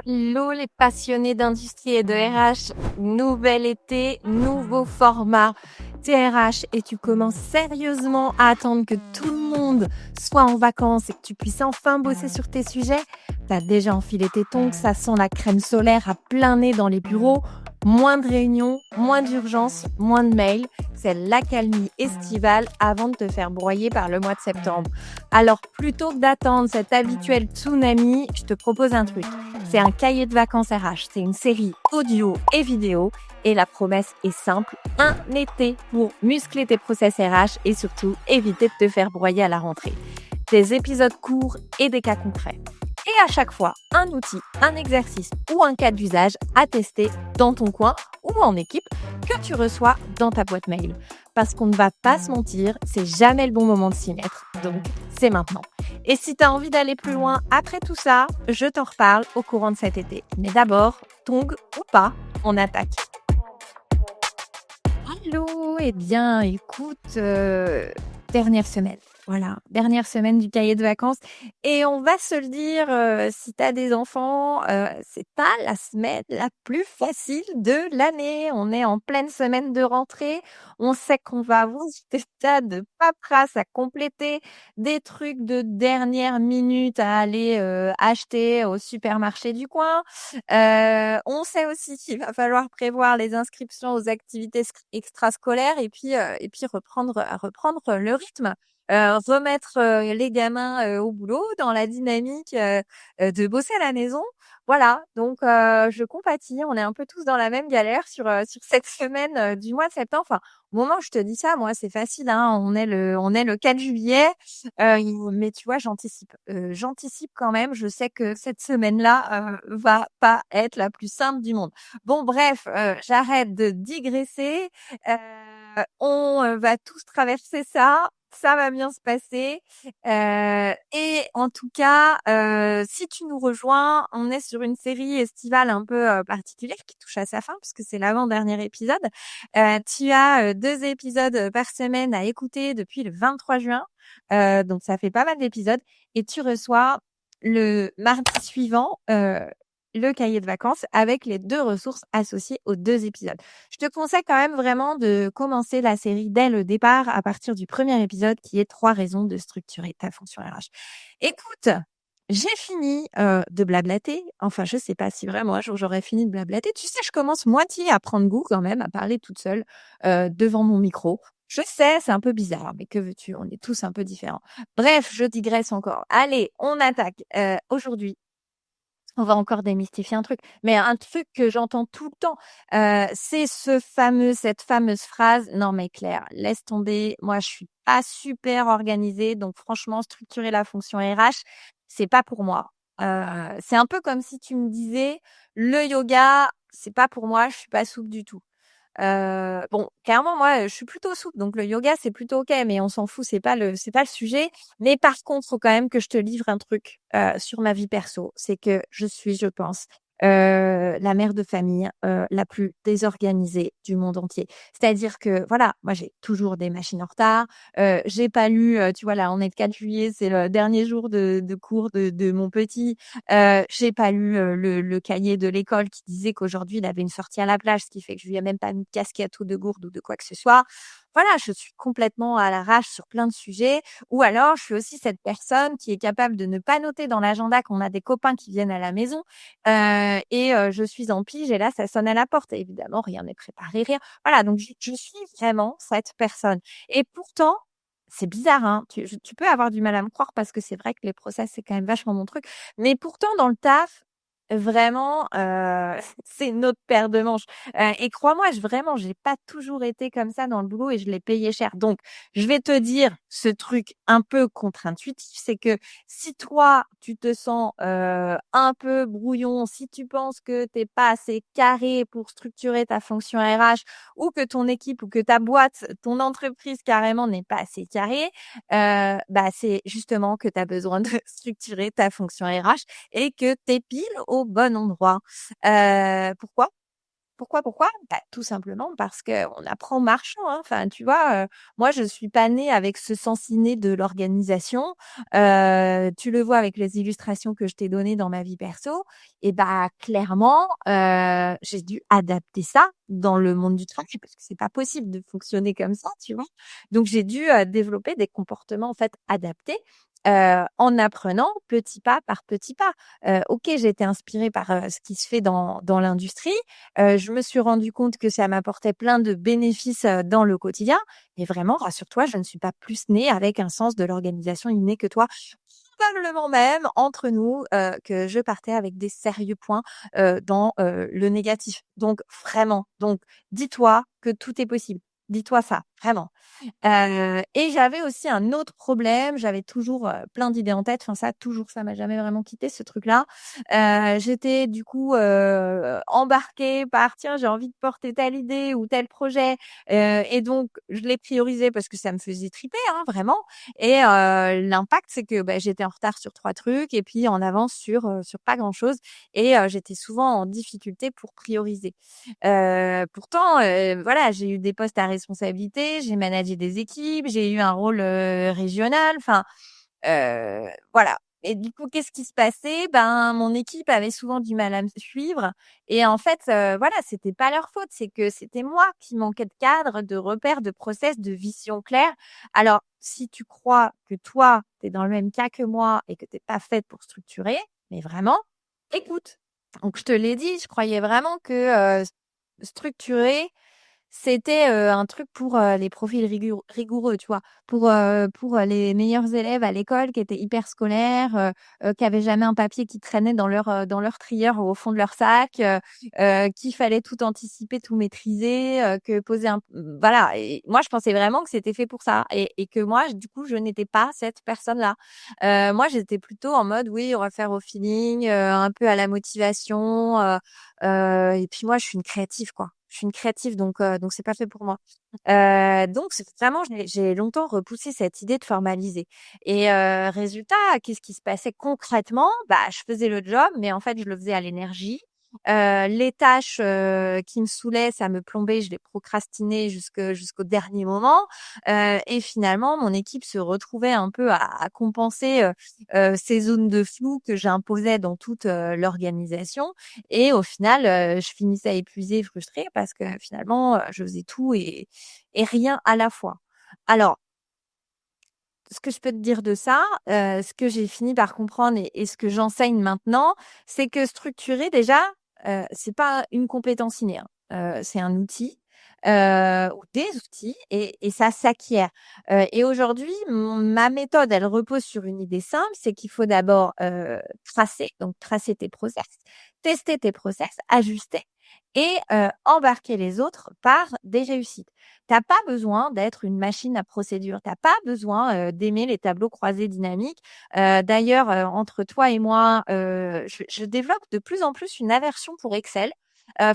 Hello les passionnés d'industrie et de RH, nouvel été, nouveau format TRH et tu commences sérieusement à attendre que tout le monde soit en vacances et que tu puisses enfin bosser sur tes sujets. T'as déjà enfilé tes tongs, ça sent la crème solaire à plein nez dans les bureaux. Moins de réunions, moins d'urgences, moins de mails. C'est l'accalmie estivale avant de te faire broyer par le mois de septembre. Alors plutôt que d'attendre cet habituel tsunami, je te propose un truc. C'est un cahier de vacances RH. C'est une série audio et vidéo. Et la promesse est simple, un été pour muscler tes process RH et surtout éviter de te faire broyer à la rentrée. Des épisodes courts et des cas concrets. Et à chaque fois, un outil, un exercice ou un cas d'usage à tester dans ton coin ou en équipe que tu reçois dans ta boîte mail. Parce qu'on ne va pas se mentir, c'est jamais le bon moment de s'y mettre. Donc, c'est maintenant. Et si tu as envie d'aller plus loin après tout ça, je t'en reparle au courant de cet été. Mais d'abord, tongs ou pas, on attaque. Hello, eh bien, écoute, dernière semaine. Voilà, dernière semaine du cahier de vacances. Et on va se le dire, si tu as des enfants, c'est pas la semaine la plus facile de l'année. On est en pleine semaine de rentrée. On sait qu'on va avoir des tas de paperasse à compléter, des trucs de dernière minute à aller acheter au supermarché du coin. On sait aussi qu'il va falloir prévoir les inscriptions aux activités extrascolaires et puis reprendre le rythme. Remettre les gamins au boulot dans la dynamique de bosser à la maison. Voilà, donc je compatis, on est un peu tous dans la même galère sur cette semaine du mois de septembre. Enfin, au moment où je te dis ça, moi c'est facile, hein, on est le 4 juillet, mais tu vois, j'anticipe quand même. Je sais que cette semaine-là va pas être la plus simple du monde. Bon, bref, j'arrête de digresser. On va tous traverser ça. Ça va bien se passer. Et en tout cas, si tu nous rejoins, on est sur une série estivale un peu particulière qui touche à sa fin puisque c'est l'avant-dernier épisode. Tu as 2 épisodes par semaine à écouter depuis le 23 juin. Donc ça fait pas mal d'épisodes. Et tu reçois le mardi suivant le cahier de vacances avec les 2 ressources associées aux 2 épisodes. Je te conseille quand même vraiment de commencer la série dès le départ à partir du premier épisode qui est 3 raisons de structurer ta fonction RH. Écoute, j'ai fini de blablater. Enfin, je sais pas si vraiment un jour j'aurais fini de blablater. Tu sais, je commence moitié à prendre goût quand même à parler toute seule devant mon micro. Je sais, c'est un peu bizarre, mais que veux-tu? On est tous un peu différents. Bref, je digresse encore. Allez, on attaque. Aujourd'hui, on va encore démystifier un truc, mais un truc que j'entends tout le temps, c'est cette fameuse phrase: «Non mais Claire, laisse tomber, moi je suis pas super organisée, donc franchement structurer la fonction RH, c'est pas pour moi». C'est un peu comme si tu me disais: «Le yoga, c'est pas pour moi, je suis pas souple du tout». Bon, clairement, moi, je suis plutôt souple, donc le yoga, c'est plutôt OK, mais on s'en fout, c'est pas le sujet. Mais par contre, faut quand même que je te livre un truc sur ma vie perso. C'est que je suis, je pense, la mère de famille la plus désorganisée du monde entier. C'est-à-dire que, voilà, moi, j'ai toujours des machines en retard. J'ai pas lu, tu vois, là, on est le 4 juillet, c'est le dernier jour de cours de mon petit. J'ai pas lu le cahier de l'école qui disait qu'aujourd'hui il avait une sortie à la plage, ce qui fait que je lui ai même pas mis de casquette ou de gourde ou de quoi que ce soit. Voilà, je suis complètement à l'arrache sur plein de sujets. Ou alors, je suis aussi cette personne qui est capable de ne pas noter dans l'agenda qu'on a des copains qui viennent à la maison. Je suis en pige et là, ça sonne à la porte. Et évidemment, rien n'est préparé, rien. Voilà, donc je suis vraiment cette personne. Et pourtant, c'est bizarre, hein. Tu peux avoir du mal à me croire parce que c'est vrai que les process, c'est quand même vachement mon truc. Mais pourtant, dans le taf, vraiment, c'est une autre paire de manches. Et crois-moi, vraiment, j'ai pas toujours été comme ça dans le boulot et je l'ai payé cher. Donc, je vais te dire ce truc un peu contre-intuitif, c'est que si toi, tu te sens un peu brouillon, si tu penses que t'es pas assez carré pour structurer ta fonction RH ou que ton équipe ou que ta boîte, ton entreprise carrément n'est pas assez carrée, c'est justement que tu as besoin de structurer ta fonction RH et que tu es pile au bon endroit. Pourquoi? Pourquoi? Bah, tout simplement parce qu'on apprend en marchant, hein. Enfin, tu vois, moi, je suis pas née avec ce sens inné de l'organisation. Tu le vois avec les illustrations que je t'ai données dans ma vie perso et bah, clairement, j'ai dû adapter ça dans le monde du travail parce que c'est pas possible de fonctionner comme ça, tu vois? Donc j'ai dû, développer des comportements, en fait, adaptés, en apprenant petit pas par petit pas. OK, j'ai été inspirée par, ce qui se fait dans l'industrie. Je me suis rendu compte que ça m'apportait plein de bénéfices, dans le quotidien. Mais vraiment, rassure-toi, je ne suis pas plus née avec un sens de l'organisation inné que toi. Probablement même, entre nous, que je partais avec des sérieux points, dans, le négatif. Donc vraiment, donc dis-toi que tout est possible. Dis-toi ça, vraiment. Et j'avais aussi un autre problème, j'avais toujours, plein d'idées en tête, enfin ça toujours, ça m'a jamais vraiment quitté ce truc-là. J'étais du coup, embarquée par: «Tiens, j'ai envie de porter telle idée ou tel projet», et donc je l'ai priorisé parce que ça me faisait triper, hein, vraiment et l'impact, c'est que, bah, j'étais en retard sur 3 trucs et puis en avance sur pas grand-chose et j'étais souvent en difficulté pour prioriser. Pourtant, voilà, j'ai eu des postes à responsabilité, j'ai managé des équipes, j'ai eu un rôle, régional, enfin, voilà et du coup, qu'est-ce qui se passait? Ben, mon équipe avait souvent du mal à me suivre et en fait, voilà, c'était pas leur faute, c'est que c'était moi qui manquais de cadre, de repères, de process, de vision claire. Alors, si tu crois que toi, tu es dans le même cas que moi et que tu es pas faite pour structurer, mais vraiment, écoute. Donc je te l'ai dit, je croyais vraiment que, structurer, c'était, un truc pour, les profils rigoureux, tu vois? Pour, les meilleurs élèves à l'école qui étaient hyper scolaires, qui avaient jamais un papier qui traînait dans leur trieur au fond de leur sac, qu'il fallait tout anticiper, tout maîtriser, que poser un voilà et moi je pensais vraiment que c'était fait pour ça et que moi du coup je n'étais pas cette personne-là. Moi j'étais plutôt en mode: «Oui, on va faire au feeling, un peu à la motivation», et puis moi je suis une créative, quoi. Je suis une créative donc c'est pas fait pour moi. Donc c'est vraiment j'ai longtemps repoussé cette idée de formaliser et résultat, qu'est-ce qui se passait concrètement? Bah, je faisais le job, mais en fait, je le faisais à l'énergie. Les tâches, qui me saoulaient, ça me plombait, je les procrastinais jusqu'au dernier moment, et finalement, mon équipe se retrouvait un peu à compenser, ces zones de flou que j'imposais dans toute, l'organisation et au final, je finissais épuisée et frustrée parce que finalement, je faisais tout et rien à la fois. Alors, ce que je peux te dire de ça, ce que j'ai fini par comprendre et ce que j'enseigne maintenant, c'est que structurer déjà, c'est pas une compétence innée, hein. C'est un outil, ou des outils et ça s'acquiert. Et aujourd'hui, ma méthode, elle repose sur une idée simple, c'est qu'il faut d'abord, tracer, donc tracer tes process, tester tes process, ajuster et embarquer les autres par des réussites. Tu as pas besoin d'être une machine à procédure. Tu as pas besoin, d'aimer les tableaux croisés dynamiques. D'ailleurs, entre toi et moi, je développe de plus en plus une aversion pour Excel.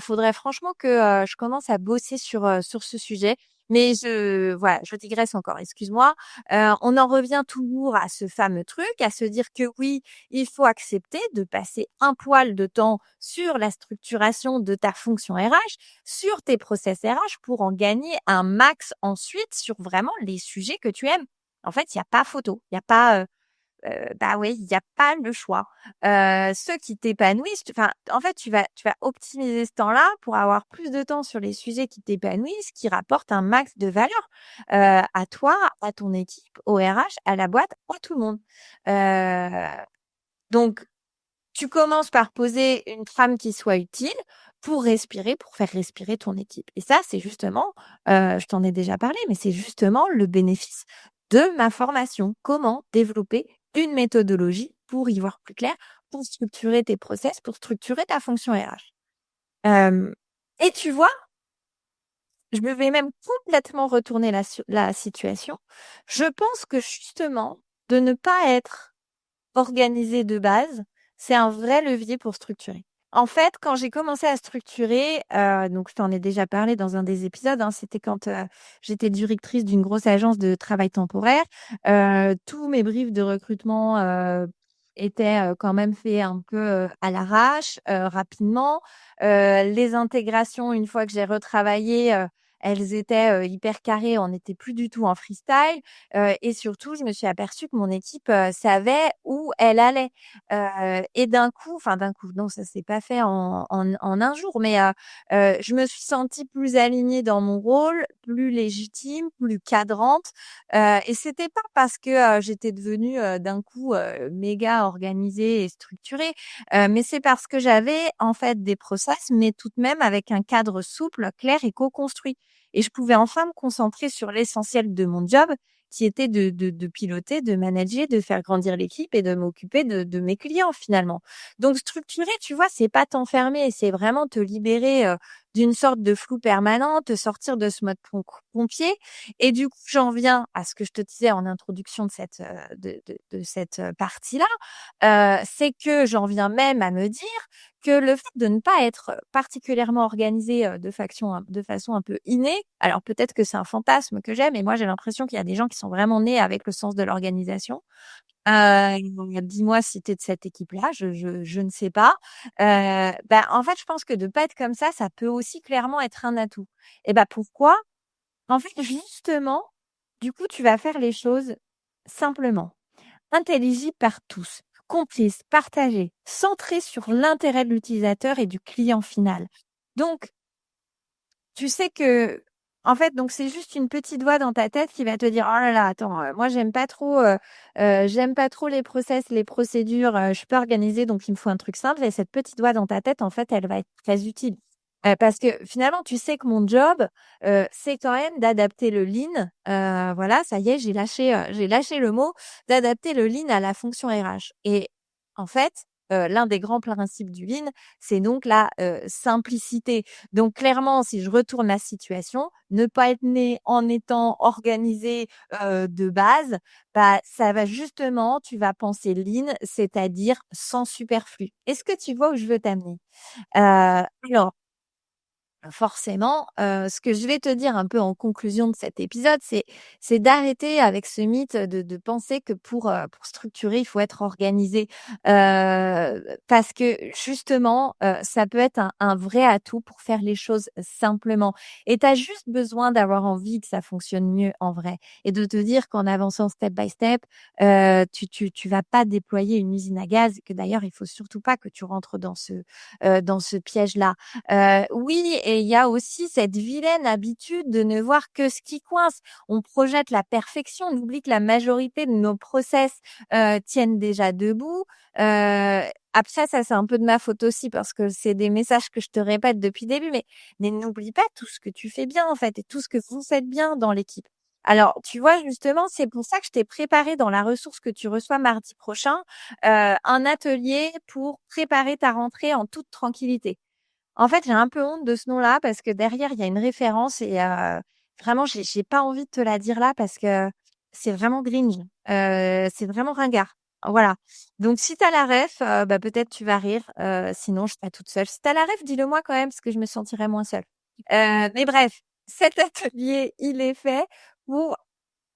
Faudrait franchement que, je commence à bosser sur ce sujet. Mais voilà, je digresse encore, excuse-moi. On en revient toujours à ce fameux truc, à se dire que oui, il faut accepter de passer un poil de temps sur la structuration de ta fonction RH, sur tes process RH pour en gagner un max ensuite sur vraiment les sujets que tu aimes. En fait, il y a pas photo, il y a pas, bah, oui, il y a pas le choix. Ceux qui t'épanouissent, enfin, en fait, tu vas optimiser ce temps-là pour avoir plus de temps sur les sujets qui t'épanouissent, qui rapportent un max de valeur, à toi, à ton équipe, au RH, à la boîte, à tout le monde. Heu, donc tu commences par poser une trame qui soit utile pour respirer, pour faire respirer ton équipe. Et ça, c'est justement, je t'en ai déjà parlé, mais c'est justement le bénéfice de ma formation. Comment développer une méthodologie pour y voir plus clair, pour structurer tes process, pour structurer ta fonction RH. Hem, et tu vois, je me vais même complètement retourner la situation. Je pense que justement, de ne pas être organisé de base, c'est un vrai levier pour structurer. En fait, quand j'ai commencé à structurer, donc je t'en ai déjà parlé dans un des épisodes, hein, c'était quand, j'étais directrice d'une grosse agence de travail temporaire. Tous mes briefs de recrutement, était quand même fait un peu à l'arrache, rapidement. Les intégrations, une fois que j'ai retravaillé, elles étaient hyper carrées. On n'était plus du tout en freestyle. Et surtout, je me suis aperçue que mon équipe savait où elle allait. Et d'un coup, non, ça s'est pas fait en un jour, mais je me suis sentie plus alignée dans mon rôle, plus légitime, plus cadrante. Et c'était pas parce que j'étais devenue d'un coup méga organisée et structurée, mais c'est parce que j'avais en fait des process, mais tout de même avec un cadre souple, clair et co-construit. Et je pouvais enfin me concentrer sur l'essentiel de mon job, qui était de piloter, de manager, de faire grandir l'équipe et de m'occuper de mes clients finalement. Donc structurer, tu vois, c'est pas t'enfermer, c'est vraiment te libérer d'une sorte de flou permanent, te sortir de ce mode pompier. Et du coup, j'en viens à ce que je te disais en introduction de cette partie-là, c'est que j'en viens même à me dire que le fait de ne pas être particulièrement organisé de façon un peu innée, alors peut-être que c'est un fantasme que j'ai, mais moi j'ai l'impression qu'il y a des gens qui sont vraiment nés avec le sens de l'organisation. Dis-moi si tu es de cette équipe-là, je ne sais pas. En fait, je pense que de pas être comme ça peut aussi clairement être un atout. Et pourquoi? En fait, justement, du coup, tu vas faire les choses simplement, intelligibles par tous, comprises, partagées, centrées sur l'intérêt de l'utilisateur et du client final. Donc, tu sais que, en fait, donc c'est juste une petite voix dans ta tête qui va te dire: «Oh là là, attends, moi j'aime pas trop les process, les procédures, je suis pas organisée donc il me faut un truc simple» et cette petite voix dans ta tête, en fait, elle va être très utile. Parce que finalement, tu sais que mon job, c'est quand même d'adapter le lean, voilà, ça y est, j'ai lâché le mot, d'adapter le lean à la fonction RH et en fait, l'un des grands principes du lean, c'est donc la, simplicité. Donc clairement, si je retourne la situation, ne pas être né en étant organisé, de base, ça va justement tu vas penser lean, c'est-à-dire sans superflu. Est-ce que tu vois où je veux t'amener? Alors forcément, ce que je vais te dire un peu en conclusion de cet épisode, c'est d'arrêter avec ce mythe de penser que pour structurer, il faut être organisé. Parce que justement, ça peut être un vrai atout pour faire les choses simplement et tu as juste besoin d'avoir envie que ça fonctionne mieux en vrai et de te dire qu'en avançant step by step, tu vas pas déployer une usine à gaz, que d'ailleurs, il faut surtout pas que tu rentres dans ce piège-là. Oui, et il y a aussi cette vilaine habitude de ne voir que ce qui coince. On projette la perfection, on oublie que la majorité de nos process tiennent déjà debout. Après, ça c'est un peu de ma faute aussi parce que c'est des messages que je te répète depuis le début, mais n'oublie pas tout ce que tu fais bien en fait et tout ce que vous faites bien dans l'équipe. Alors, tu vois, justement, c'est pour ça que je t'ai préparé dans la ressource que tu reçois mardi prochain, un atelier pour préparer ta rentrée en toute tranquillité. En fait, j'ai un peu honte de ce nom-là parce que derrière, il y a une référence et vraiment, j'ai pas envie de te la dire là parce que c'est vraiment cringe. C'est vraiment ringard. Voilà. Donc si tu as la ref, peut-être tu vas rire, sinon je serai toute seule. Si tu as la ref, dis-le moi quand même parce que je me sentirais moins seule. Mais bref, cet atelier, il est fait pour,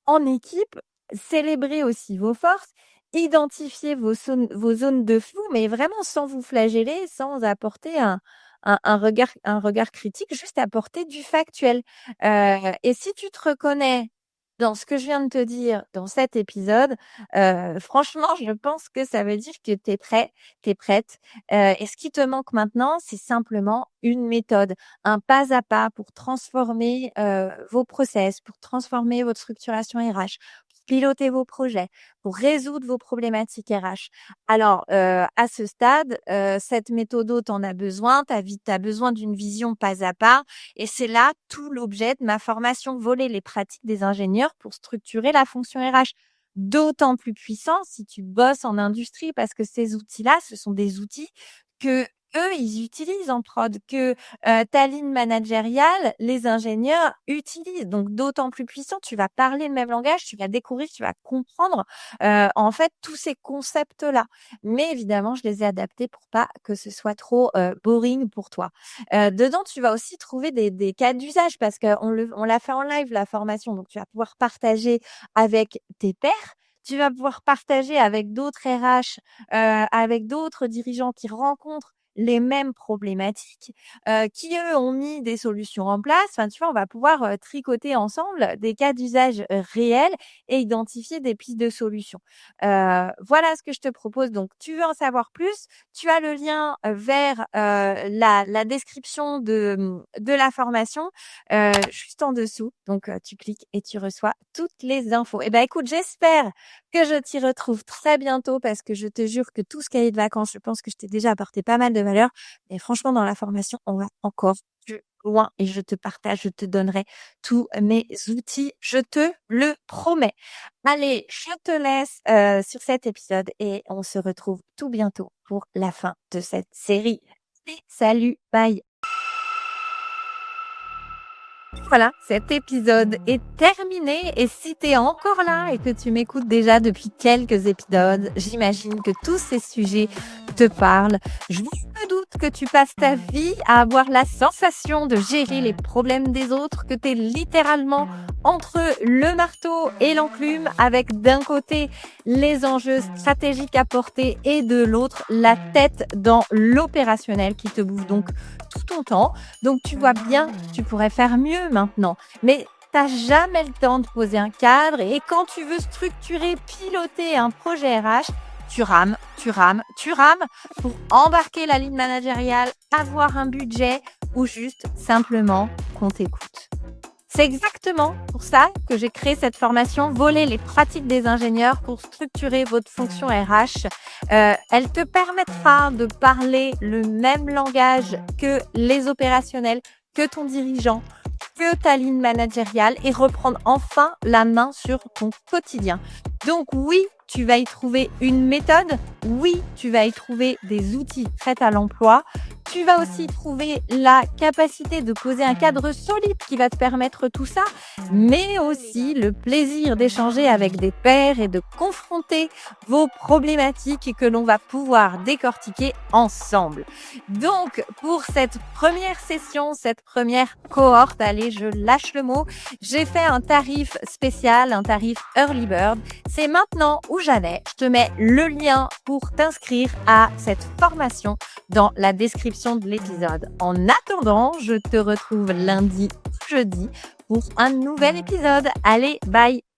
en équipe, célébrer aussi vos forces, identifier vos zones de flou, mais vraiment sans vous flageller, sans apporter un regard critique, juste apporter du factuel. Et si tu te reconnais dans ce que je viens de te dire dans cet épisode, franchement, je pense que ça veut dire que tu es prêt, tu es prête. Et ce qui te manque maintenant, c'est simplement une méthode, un pas à pas pour transformer vos process, pour transformer votre structuration RH, pour piloter vos projets, pour résoudre vos problématiques RH. Alors, à ce stade, cette méthode, tu en as besoin, tu as besoin d'une vision pas à pas et c'est là tout l'objet de ma formation Voler les pratiques des ingénieurs pour structurer la fonction RH. D'autant plus puissant si tu bosses en industrie parce que ces outils-là, ce sont des outils que eux, ils utilisent en prod, que ta ligne managériale, les ingénieurs utilisent. Donc, d'autant plus puissant, tu vas parler le même langage, tu vas découvrir, tu vas comprendre, en fait, tous ces concepts-là. Mais évidemment, je les ai adaptés pour pas que ce soit trop boring pour toi. Dedans, tu vas aussi trouver des cas d'usage parce qu'on l'a fait en live, la formation. Donc, tu vas pouvoir partager avec tes pairs Tu vas pouvoir partager avec d'autres RH, avec d'autres dirigeants qui rencontrent les mêmes problématiques, qui eux ont mis des solutions en place. Enfin, tu vois, on va pouvoir, tricoter ensemble des cas d'usage, réels et identifier des pistes de solutions. Voilà ce que je te propose. Donc tu veux en savoir plus, tu as le lien, vers, la description de la formation, juste en dessous. Donc, tu cliques et tu reçois toutes les infos. Eh ben, écoute, j'espère que je t'y retrouve très bientôt parce que je te jure que tout ce cahier de vacances, je pense que je t'ai déjà apporté pas mal de valeur. Mais franchement, dans la formation, on va encore plus loin et je te donnerai tous mes outils, je te le promets. Allez, je te laisse, sur cet épisode et on se retrouve tout bientôt pour la fin de cette série. Salut, bye. Voilà, cet épisode est terminé et si tu es encore là et que tu m'écoutes déjà depuis quelques épisodes, j'imagine que tous ces sujets te parlent. Je me doute que tu passes ta vie à avoir la sensation de gérer les problèmes des autres, que tu es littéralement entre le marteau et l'enclume avec d'un côté les enjeux stratégiques à porter et de l'autre la tête dans l'opérationnel qui te bouffe donc tout ton temps. Donc tu vois bien, tu pourrais faire mieux maintenant. Mais t'as jamais le temps de poser un cadre et quand tu veux structurer, piloter un projet RH, tu rames, tu rames, tu rames pour embarquer la ligne managériale, avoir un budget ou juste simplement qu'on t'écoute. C'est exactement pour ça que j'ai créé cette formation Voler les pratiques des ingénieurs pour structurer votre fonction RH. Elle te permettra de parler le même langage que les opérationnels, que ton dirigeant, que ta ligne managériale et reprendre enfin la main sur ton quotidien. Donc oui, tu vas y trouver une méthode. Oui, tu vas y trouver des outils prêts à l'emploi. Tu vas aussi trouver la capacité de poser un cadre solide qui va te permettre tout ça, mais aussi le plaisir d'échanger avec des pairs et de confronter vos problématiques et que l'on va pouvoir décortiquer ensemble. Donc, pour cette première session, cette première cohorte, allez, je lâche le mot, j'ai fait un tarif spécial, un tarif Early Bird. C'est maintenant ou jamais. Je te mets le lien pour t'inscrire à cette formation dans la description de l'épisode. En attendant, je te retrouve lundi ou jeudi pour un nouvel épisode. Allez, bye!